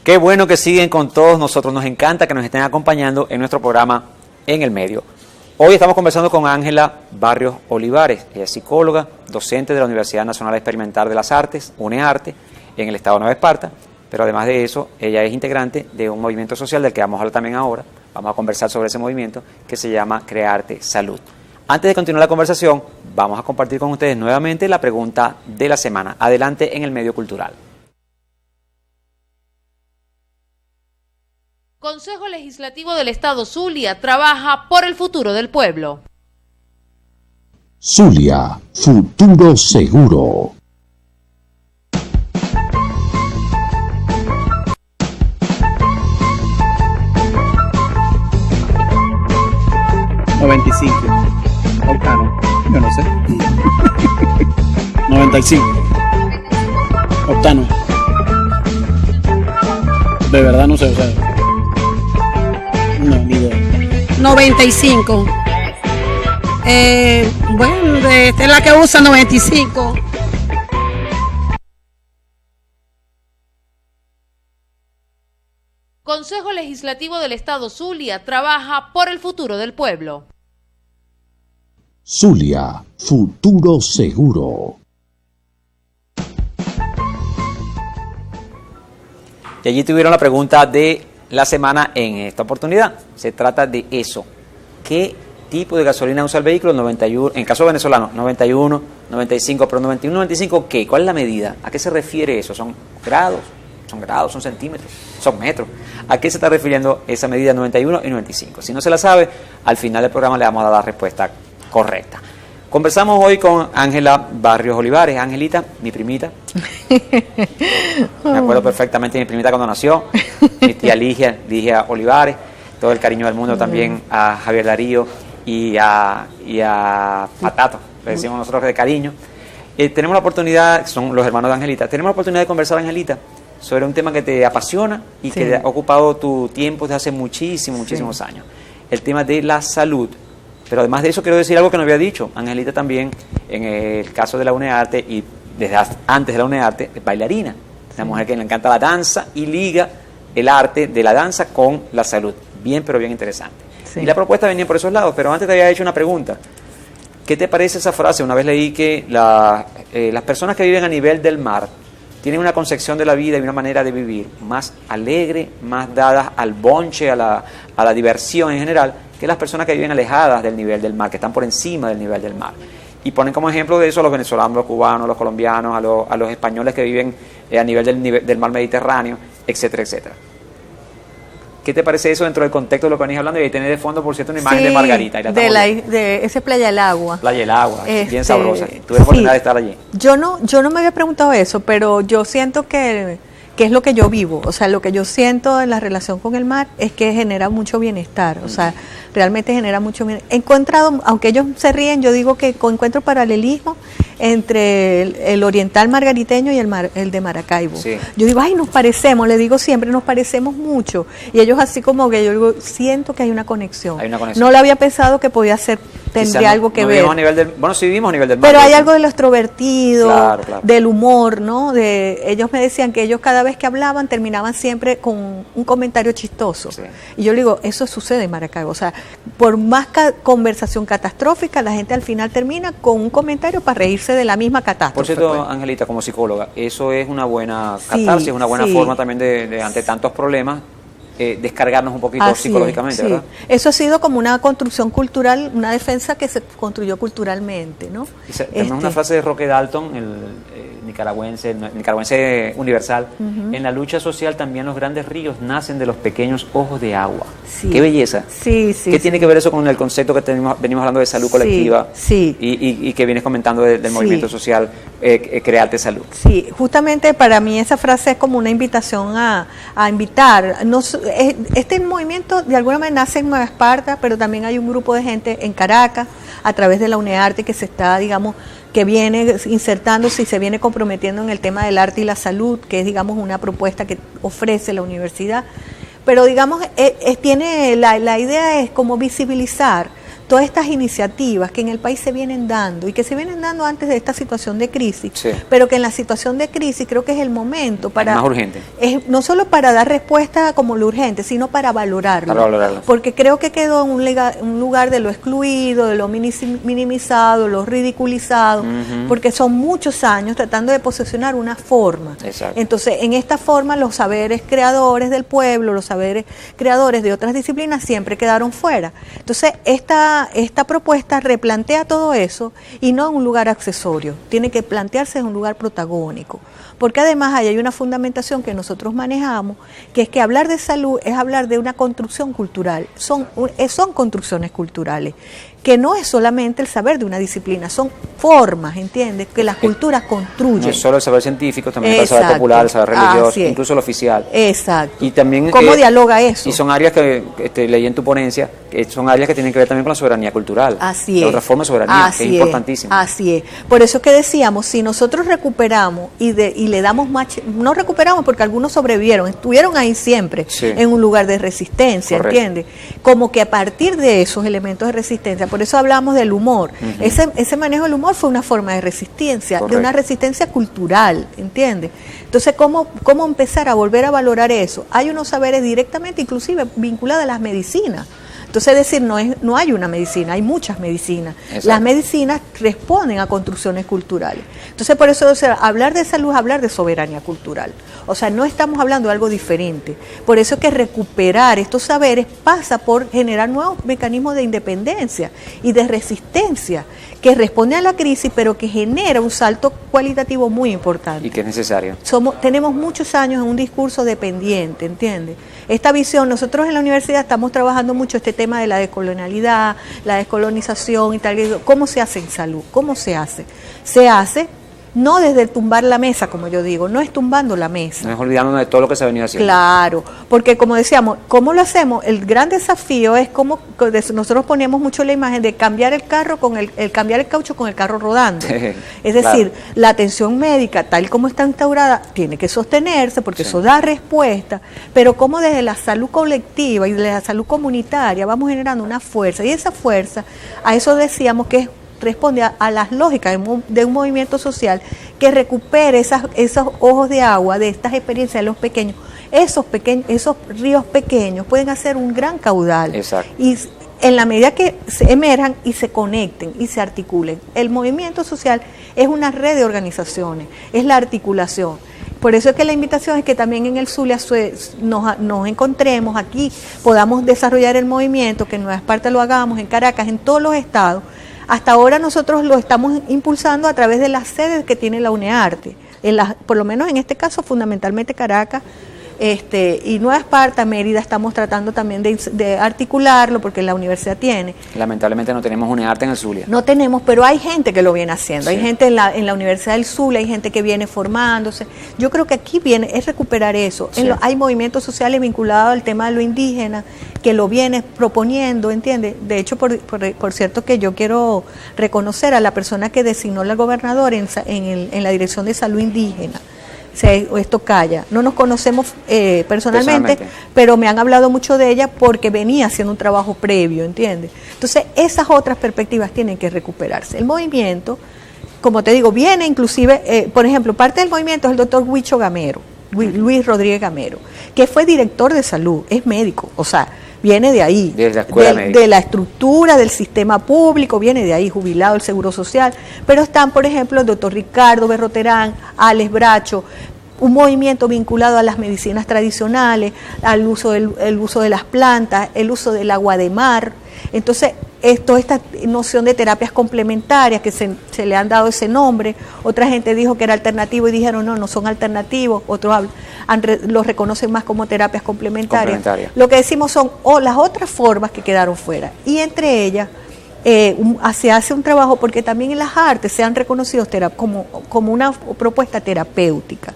Qué bueno que siguen con todos nosotros. Nos encanta que nos estén acompañando en nuestro programa En el Medio. Hoy estamos conversando con Ángela Barrios Olivares. Ella es psicóloga, docente de la Universidad Nacional Experimental de las Artes, UNEARTE, en el estado de Nueva Esparta. Pero además de eso, ella es integrante de un movimiento social del que vamos a hablar también ahora. Vamos a conversar sobre ese movimiento que se llama Crearte Salud. Antes de continuar la conversación, vamos a compartir con ustedes nuevamente la pregunta de la semana. Adelante en el medio cultural. Consejo Legislativo del Estado Zulia trabaja por el futuro del pueblo. Zulia, futuro seguro. Octano, yo no sé. 95. Octano. De verdad no sé, o sea. No, ni idea. 95. Bueno, esta es la que usa 95. Consejo Legislativo del Estado Zulia trabaja por el futuro del pueblo. Zulia, futuro seguro. Y allí tuvieron la pregunta de la semana en esta oportunidad. Se trata de eso. ¿Qué tipo de gasolina usa el vehículo? 91, en el caso venezolano, 91, 95, pero 91, 95, ¿qué? ¿Cuál es la medida? ¿A qué se refiere eso? ¿Son grados? ¿Son grados? ¿Son centímetros? ¿Son metros? ¿A qué se está refiriendo esa medida 91 y 95? Si no se la sabe, al final del programa le vamos a dar la respuesta correcta. Conversamos hoy con Ángela Barrios Olivares. Angelita, mi primita. Me acuerdo perfectamente de mi primita cuando nació. Mi tía Ligia Olivares. Todo el cariño del mundo también a Javier Darío y a Patato, le decimos nosotros de cariño. Tenemos la oportunidad, son los hermanos de Angelita, tenemos la oportunidad de conversar, Angelita, sobre un tema que te apasiona y que te ha ocupado tu tiempo desde hace muchísimos años. El tema de la salud. Pero además de eso quiero decir algo que no había dicho. Angelita también, en el caso de la UNEARTE y desde antes de la UNEARTE, es bailarina. Es una mujer que le encanta la danza y liga el arte de la danza con la salud. Bien, pero bien interesante. Sí. Y la propuesta venía por esos lados, pero antes te había hecho una pregunta. ¿Qué te parece esa frase? Una vez leí que las personas que viven a nivel del mar tienen una concepción de la vida y una manera de vivir más alegre, más dadas al bonche, a la diversión en general, que las personas que viven alejadas del nivel del mar, que están por encima del nivel del mar. Y ponen como ejemplo de eso a los venezolanos, los cubanos, los colombianos, a los españoles que viven a nivel del mar Mediterráneo, etcétera, etcétera. ¿Qué te parece eso dentro del contexto de lo que venís hablando? Y ahí tenés de fondo, por cierto, una imagen de Margarita. De ese Playa del Agua. Playa del Agua, bien sabrosa. Tuve la oportunidad de estar allí. Yo no me había preguntado eso, pero yo siento que es lo que yo vivo. O sea, lo que yo siento en la relación con el mar es que genera mucho bienestar. O sea, realmente genera mucho bienestar. He encontrado, aunque ellos se ríen, yo digo que encuentro paralelismo entre el oriental margariteño y el de Maracaibo. Sí. Yo digo, ay, nos parecemos, le digo siempre, nos parecemos mucho. Y ellos así como que yo digo, siento que hay una conexión. No le había pensado que podía ser, tendría algo que ver. Sí vivimos a nivel del mar. Pero hay algo de lo extrovertido, claro. Del humor, ¿no? Ellos me decían que ellos cada vez que hablaban terminaban siempre con un comentario chistoso. Sí. Y yo le digo, eso sucede en Maracaibo. O sea, por más conversación catastrófica, la gente al final termina con un comentario para reírse de la misma catástrofe. Por cierto, Angelita, como psicóloga, eso es una buena catarsis, una buena forma también de ante tantos problemas, descargarnos un poquito psicológicamente, ¿verdad? Eso ha sido como una construcción cultural, una defensa que se construyó culturalmente, ¿no? Tenemos una frase de Roque Dalton, el nicaragüense universal, en la lucha social también los grandes ríos nacen de los pequeños ojos de agua. Sí. ¡Qué belleza! Sí. ¿Qué tiene que ver eso con el concepto que venimos hablando de salud colectiva? Sí. Y que vienes comentando del movimiento social Crearte Salud. Sí, justamente para mí esa frase es como una invitación a invitar. Este movimiento de alguna manera nace en Nueva Esparta, pero también hay un grupo de gente en Caracas, a través de la UNEARTE, que se está, digamos, que viene insertándose y se viene comprometiendo en el tema del arte y la salud, que es, digamos, una propuesta que ofrece la universidad. Pero, digamos, tiene la idea es como visibilizar todas estas iniciativas que en el país se vienen dando y que se vienen dando antes de esta situación de crisis, Sí. pero que en la situación de crisis creo que es el momento para... Es más urgente. No solo para dar respuesta como lo urgente, sino para valorarlo. Para valorarlo. Porque creo que quedó en un lugar de lo excluido, de lo minimizado, lo ridiculizado, porque son muchos años tratando de posesionar una forma. Exacto. Entonces, en esta forma, los saberes creadores del pueblo, los saberes creadores de otras disciplinas siempre quedaron fuera. Entonces, esta propuesta replantea todo eso y no en un lugar accesorio, tiene que plantearse en un lugar protagónico. Porque además ahí hay una fundamentación que nosotros manejamos, que es que hablar de salud es hablar de una construcción cultural, son construcciones culturales, que no es solamente el saber de una disciplina, son formas, ¿entiendes? Que las culturas construyen. No es solo el saber científico, también está el saber Exacto. popular, el saber religioso, Así es. incluso el oficial. Exacto. Y también, ¿Cómo dialoga eso? Y son áreas que leí en tu ponencia, que son áreas que tienen que ver también con la soberanía cultural. Así de es. otra forma de soberanía, Así que es importantísima. Así es. Por eso es que decíamos, si nosotros recuperamos y le damos más, no recuperamos porque algunos sobrevivieron, estuvieron ahí siempre, Sí. en un lugar de resistencia, Correcto. ¿entiendes? Como que a partir de esos elementos de resistencia, por eso hablamos del humor. Ese manejo del humor fue una forma de resistencia, Correcto. de una resistencia cultural, ¿entiendes? Entonces, ¿cómo empezar a volver a valorar eso? Hay unos saberes directamente, inclusive, vinculados a las medicinas. Entonces, es decir, no hay una medicina, hay muchas medicinas. Exacto. Las medicinas responden a construcciones culturales. Entonces, por eso, o sea, hablar de salud es hablar de soberanía cultural. O sea, no estamos hablando de algo diferente. Por eso es que recuperar estos saberes pasa por generar nuevos mecanismos de independencia y de resistencia que responden a la crisis, pero que genera un salto cualitativo muy importante. Y que es necesario. Tenemos muchos años en un discurso dependiente, ¿entiendes? Esta visión, nosotros en la universidad estamos trabajando mucho este tema de la descolonialidad, la descolonización y tal. ¿Cómo se hace en salud? ¿Cómo se hace? Se hace no desde tumbar la mesa, como yo digo, no es tumbando la mesa. No es olvidándonos de todo lo que se ha venido haciendo. Claro, porque como decíamos, ¿cómo lo hacemos? El gran desafío es cómo nosotros ponemos mucho la imagen de cambiar el carro con el cambiar el caucho con el carro rodando. Es decir, Claro. la atención médica, tal como está instaurada, tiene que sostenerse porque Sí. eso da respuesta, pero como desde la salud colectiva y de la salud comunitaria vamos generando una fuerza, y esa fuerza, a eso decíamos que responde a las lógicas de un movimiento social que recupere esos ojos de agua de estas experiencias de los pequeños. Esos ríos pequeños pueden hacer un gran caudal. Exacto. Y en la medida que se emerjan y se conecten y se articulen. El movimiento social es una red de organizaciones, es la articulación. Por eso es que la invitación es que también en el Zulia nos encontremos aquí, podamos desarrollar el movimiento, que en Nueva Esparta lo hagamos, en Caracas, en todos los estados. Hasta ahora nosotros lo estamos impulsando a través de las sedes que tiene la UNEARTE, por lo menos en este caso fundamentalmente Caracas, y Nueva Esparta, Mérida, estamos tratando también de articularlo porque la universidad tiene. Lamentablemente no tenemos UNEARTE en el Zulia. No tenemos, pero hay gente que lo viene haciendo, Sí. hay gente en la Universidad del Zulia, hay gente que viene formándose. Yo creo que aquí es recuperar eso. Sí. Hay movimientos sociales vinculados al tema de lo indígena que lo viene proponiendo, ¿entiendes? De hecho, por cierto que yo quiero reconocer a la persona que designó la gobernadora en la Dirección de Salud Indígena. Esto calla. No nos conocemos personalmente, pero me han hablado mucho de ella porque venía haciendo un trabajo previo, ¿entiendes? Entonces, esas otras perspectivas tienen que recuperarse. El movimiento, como te digo, viene inclusive, por ejemplo, parte del movimiento es el doctor Huicho Gamero, Luis Rodríguez Gamero, que fue director de salud, es médico, o sea, viene de ahí, Desde la escuela médica. de la estructura del sistema público, viene de ahí, jubilado del Seguro Social, pero están, por ejemplo, el doctor Ricardo Berroterán, Alex Bracho, un movimiento vinculado a las medicinas tradicionales, al uso el uso de las plantas, el uso del agua de mar. Entonces, esta noción de terapias complementarias que se le han dado ese nombre, otra gente dijo que era alternativo y dijeron no son alternativos, otros los reconocen más como terapias complementarias. Lo que decimos son las otras formas que quedaron fuera, y entre ellas se hace un trabajo porque también en las artes se han reconocido como una propuesta terapéutica.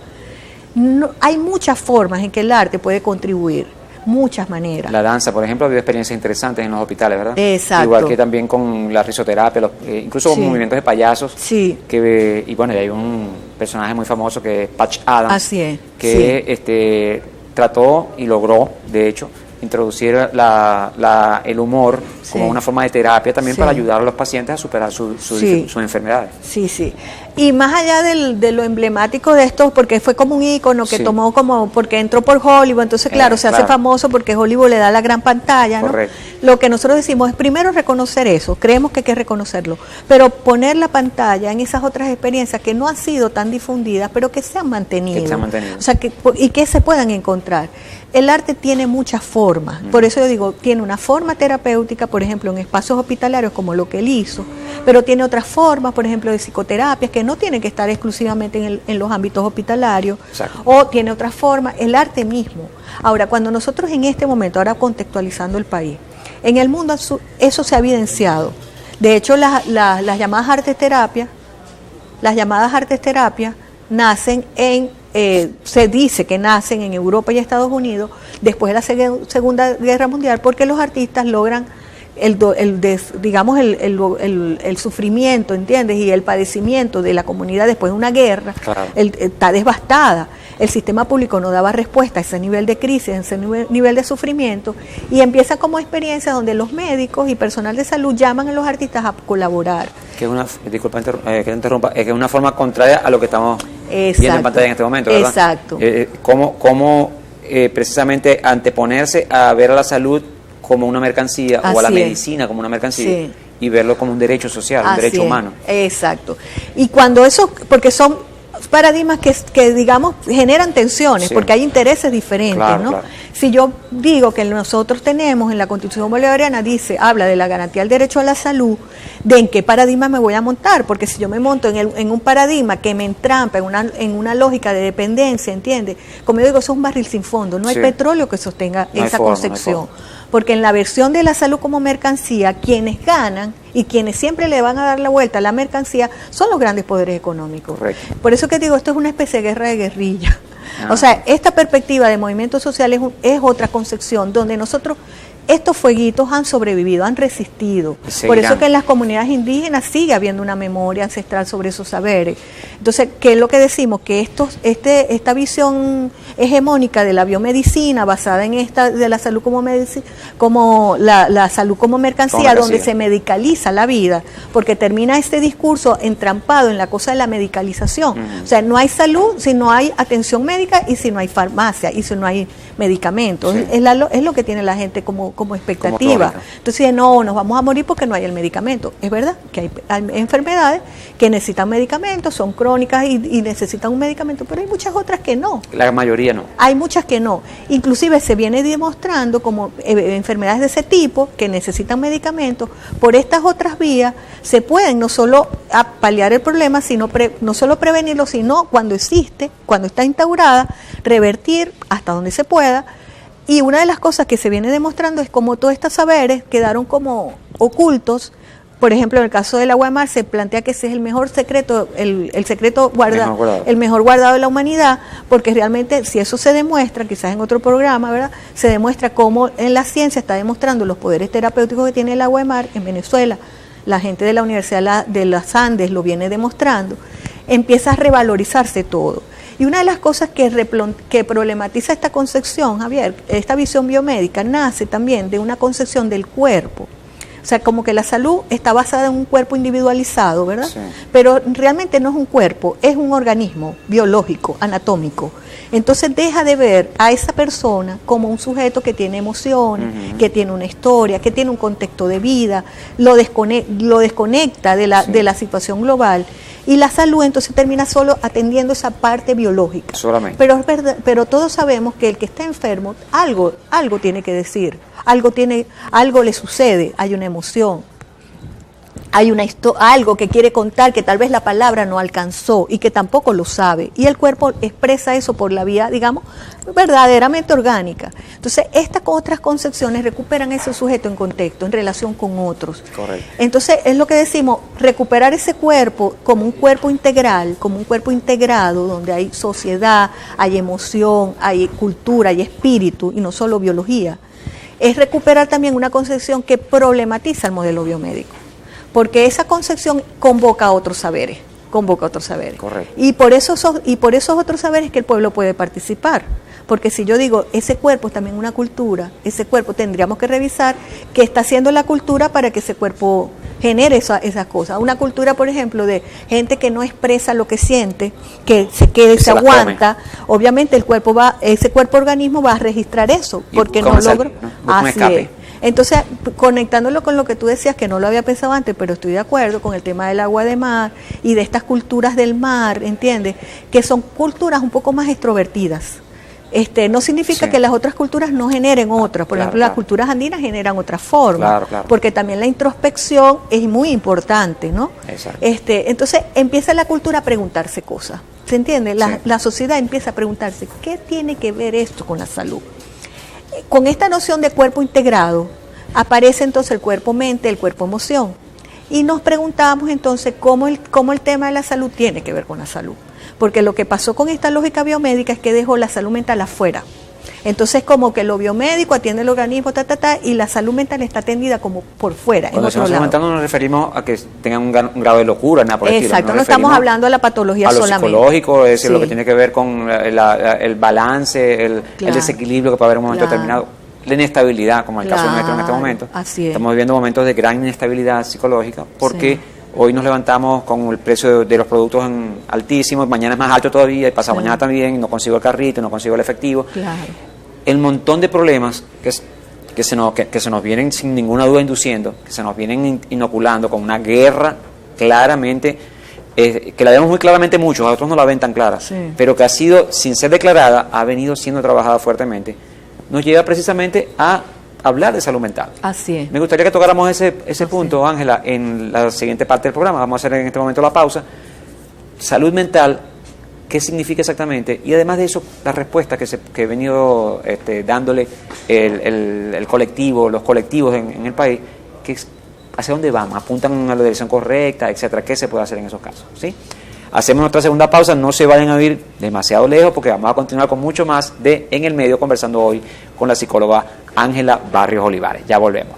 Hay muchas formas en que el arte puede contribuir, muchas maneras. La danza, por ejemplo, ha habido experiencias interesantes en los hospitales, ¿verdad? Exacto. Igual que también con la risoterapia, incluso con movimientos de payasos. Sí. Y bueno, y hay un personaje muy famoso que es Patch Adams. Así es. Que trató y logró, de hecho, introducir el humor como una forma de terapia también para ayudar a los pacientes a superar sus enfermedades. Sí, sí. Y más allá de lo emblemático de esto, porque fue como un ícono que tomó como, porque entró por Hollywood, entonces claro, se hace famoso porque Hollywood le da la gran pantalla, ¿no? Correcto. Lo que nosotros decimos es primero reconocer eso, creemos que hay que reconocerlo, pero poner la pantalla en esas otras experiencias que no han sido tan difundidas, pero que se han mantenido. O sea, y que se puedan encontrar. El arte tiene muchas formas, por eso yo digo, tiene una forma terapéutica, por ejemplo, en espacios hospitalarios como lo que él hizo, pero tiene otras formas, por ejemplo, de psicoterapias que no tienen que estar exclusivamente en los ámbitos hospitalarios. Exacto. O tiene otras formas, el arte mismo. Ahora, cuando nosotros en este momento, ahora contextualizando el país, en el mundo eso se ha evidenciado. De hecho, las llamadas artes terapias nacen se dice que nacen en Europa y Estados Unidos después de la Segunda Guerra Mundial, porque los artistas logran el sufrimiento, ¿entiendes? Y el padecimiento de la comunidad después de una guerra, claro, está devastada. El sistema público no daba respuesta a ese nivel de crisis, a ese nivel de sufrimiento, y empieza como experiencia donde los médicos y personal de salud llaman a los artistas a colaborar. Que es disculpa que te interrumpa, es que es una forma contraria a lo que estamos viendo en pantalla en este momento, ¿verdad? Exacto. Cómo precisamente anteponerse a ver a la salud como una mercancía, o a la medicina como una mercancía, y verlo como un derecho social, un derecho humano. Exacto. Y cuando eso, porque son paradigmas que digamos generan tensiones, porque hay intereses diferentes, claro, ¿no? Claro. Si yo digo que nosotros tenemos en la Constitución Bolivariana, habla de la garantía del derecho a la salud, ¿de en qué paradigma me voy a montar? Porque si yo me monto en un paradigma que me entrampa en una lógica de dependencia, ¿entiendes? Como yo digo, eso es un barril sin fondo, no hay petróleo que sostenga esa concepción. Porque en la versión de la salud como mercancía, quienes ganan y quienes siempre le van a dar la vuelta a la mercancía son los grandes poderes económicos. Correcto. Por eso que digo, esto es una especie de guerra de guerrilla. O sea, esta perspectiva de movimientos sociales es otra concepción donde nosotros, estos fueguitos han sobrevivido, han resistido. Por eso que en las comunidades indígenas sigue habiendo una memoria ancestral sobre esos saberes. Entonces, ¿qué es lo que decimos? Que esta visión hegemónica de la biomedicina basada en esta de la salud como la salud como mercancía, donde se medicaliza la vida, porque termina este discurso entrampado en la cosa de la medicalización. O sea, no hay salud si no hay atención médica y si no hay farmacia y si no hay medicamentos. Es lo que tiene la gente como expectativa. Entonces, no, nos vamos a morir porque no hay el medicamento. Es verdad que hay enfermedades que necesitan medicamentos, son crónicas y necesitan un medicamento, pero hay muchas otras que no. La mayoría no. Hay muchas que no. Inclusive se viene demostrando como enfermedades de ese tipo que necesitan medicamentos, por estas otras vías se pueden no solo paliar el problema, sino no solo prevenirlo, sino cuando existe, cuando está instaurada, revertir hasta donde se pueda. Y una de las cosas que se viene demostrando es como todos estos saberes quedaron como ocultos. Por ejemplo, en el caso del agua de mar se plantea que ese es el mejor secreto, el mejor guardado de la humanidad, porque realmente si eso se demuestra, quizás en otro programa, ¿verdad? Se demuestra cómo en la ciencia está demostrando los poderes terapéuticos que tiene el agua de mar en Venezuela. La gente de la Universidad de los Andes lo viene demostrando. Empieza a revalorizarse todo. Y una de las cosas que problematiza esta concepción, Javier, esta visión biomédica, nace también de una concepción del cuerpo. O sea, como que la salud está basada en un cuerpo individualizado, ¿verdad? Sí. Pero realmente no es un cuerpo, es un organismo biológico, anatómico. Entonces deja de ver a esa persona como un sujeto que tiene emociones, que tiene una historia, que tiene un contexto de vida, lo desconecta de la situación global. Y la salud entonces termina solo atendiendo esa parte biológica. Solamente. Pero es verdad, pero todos sabemos que el que está enfermo algo tiene que decir, algo le sucede, hay una emoción, hay algo que quiere contar que tal vez la palabra no alcanzó y que tampoco lo sabe. Y el cuerpo expresa eso por la vía, digamos, verdaderamente orgánica. Entonces, estas otras concepciones recuperan ese sujeto en contexto, en relación con otros. Correcto. Entonces, es lo que decimos, recuperar ese cuerpo como un cuerpo integral, como un cuerpo integrado, donde hay sociedad, hay emoción, hay cultura, hay espíritu, y no solo biología. Es recuperar también una concepción que problematiza el modelo biomédico. Porque esa concepción convoca a otros saberes. Correcto. Y por esos otros saberes que el pueblo puede participar. Porque si yo digo, ese cuerpo es también una cultura, ese cuerpo tendríamos que revisar qué está haciendo la cultura para que ese cuerpo genere esas cosas. Una cultura, por ejemplo, de gente que no expresa lo que siente, que se quede, se aguanta, obviamente ese cuerpo organismo va a registrar eso, porque no logra. Así es. Entonces, conectándolo con lo que tú decías, que no lo había pensado antes, pero estoy de acuerdo con el tema del agua de mar y de estas culturas del mar, ¿entiendes? Que son culturas un poco más extrovertidas. No significa que las otras culturas no generen otras. Por ejemplo, las culturas andinas generan otras formas, porque también la introspección es muy importante, ¿no? Exacto. Entonces, empieza la cultura a preguntarse cosas, ¿se entiende? La sociedad empieza a preguntarse, ¿qué tiene que ver esto con la salud? Con esta noción de cuerpo integrado, aparece entonces el cuerpo-mente, el cuerpo-emoción. Y nos preguntamos entonces cómo el tema de la salud tiene que ver con la salud. Porque lo que pasó con esta lógica biomédica es que dejó la salud mental afuera. Entonces, como que lo biomédico atiende el organismo, y la salud mental está atendida como por fuera. Cuando decimos salud mental no nos referimos a que tengan un grado de locura, nada por el estilo. Exacto, no estamos hablando de la patología solamente. A lo psicológico, es decir, lo que tiene que ver con el balance, el desequilibrio que puede haber en un momento determinado, la inestabilidad, como el caso nuestro en este momento. Así es. Estamos viviendo momentos de gran inestabilidad psicológica, porque hoy nos levantamos con el precio de los productos altísimos, mañana es más alto todavía, y pasado mañana también, no consigo el carrito, no consigo el efectivo. El montón de problemas que se nos vienen sin ninguna duda induciendo, que se nos vienen inoculando con una guerra claramente, que la vemos muy claramente muchos, a otros no la ven tan clara, pero que ha sido, sin ser declarada, ha venido siendo trabajada fuertemente, nos lleva precisamente a hablar de salud mental. Así es. Me gustaría que tocáramos ese punto, Ángela, en la siguiente parte del programa. Vamos a hacer en este momento la pausa. Salud mental, ¿qué significa exactamente? Y además de eso, la respuesta que he venido dándole el colectivo, los colectivos en el país, que es hacia dónde vamos, apuntan a la dirección correcta, etcétera. ¿Qué se puede hacer en esos casos? ¿Sí? Hacemos nuestra segunda pausa, no se vayan a ir demasiado lejos porque vamos a continuar con mucho más de En el Medio, conversando hoy con la psicóloga Ángela Barrios Olivares. Ya volvemos.